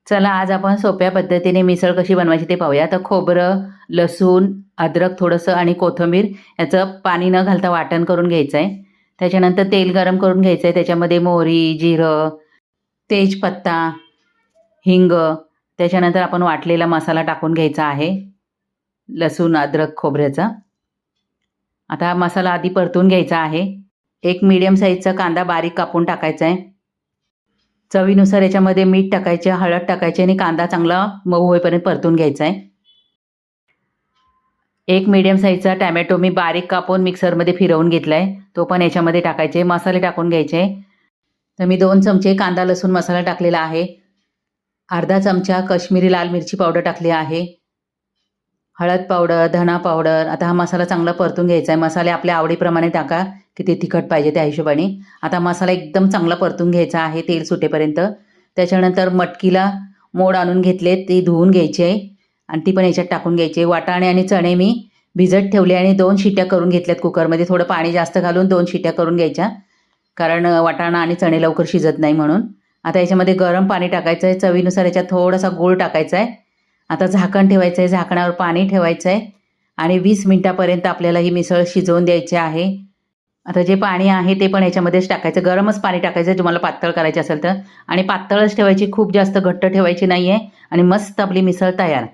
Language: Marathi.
चला आज आपण सोप्या पद्धतीने मिसळ कशी बनवायची ते पाहूया. तर खोबरं, लसूण, अद्रक थोडंसं आणि कोथिंबीर याचं पाणी न घालता वाटण करून घ्यायचं आहे. त्याच्यानंतर तेल गरम करून घ्यायचं आहे. त्याच्यामध्ये मोहरी, जिरं, तेजपत्ता, हिंग, त्याच्यानंतर आपण वाटलेला मसाला टाकून घ्यायचा आहे, लसूण, अद्रक, खोबऱ्याचा. आता हा मसाला आधी परतून घ्यायचा आहे. एक मीडियम साईजचा कांदा बारीक कापून टाकायचा आहे. चवीनुसार याच्यामध्ये मीठ टाकायचे, हळद टाकायची आणि कांदा चांगला मऊ होईपर्यंत परतून घ्यायचा आहे. एक मीडियम साईजचा टॅमॅटो मी बारीक कापून मिक्सरमध्ये फिरवून घेतला आहे, तो पण याच्यामध्ये टाकायचे. मसाले टाकून घ्यायचे. तर मी 2 चमचे कांदा लसूण मसाला टाकलेला आहे. अर्धा चमचा काश्मीरी लाल मिरची पावडर टाकली आहे, हळद पावडर, धना पावडर. आता हा मसाला चांगला परतून घ्यायचा आहे. मसाले आपल्या आवडीप्रमाणे टाका, किती तिखट पाहिजे त्या हिशोबाने. आता मसाला एकदम चांगला परतून घ्यायचा आहे तेल सुटेपर्यंत. त्याच्यानंतर मटकीला मोड आणून घेतले, ती धुवून घ्यायची आहे आणि ती पण याच्यात टाकून घ्यायची. वाटाणे आणि चणे मी भिजत ठेवले आणि 2 शिट्या करून घेतल्यात कुकरमध्ये. थोडं पाणी जास्त घालून 2 शिट्या करून घ्यायच्या, कारण वाटाणा आणि चणे लवकर शिजत नाही म्हणून. आता याच्यामध्ये गरम पाणी टाकायचं आहे. चवीनुसार याच्यात थोडासा गूळ टाकायचा आहे. आता झाकण ठेवायचं आहे, झाकणावर पाणी ठेवायचं आहे आणि 20 मिनिटापर्यंत आपल्याला ही मिसळ शिजवून द्यायची आहे. आता जे पाणी आहे ते पण याच्यामध्येच टाकायचं. गरमच पाणी टाकायचं तुम्हाला पातळ करायची असेल तर, आणि पातळच ठेवायची, खूप जास्त घट्ट ठेवायची नाही आहे. आणि मस्त आपली मिसळ तयार.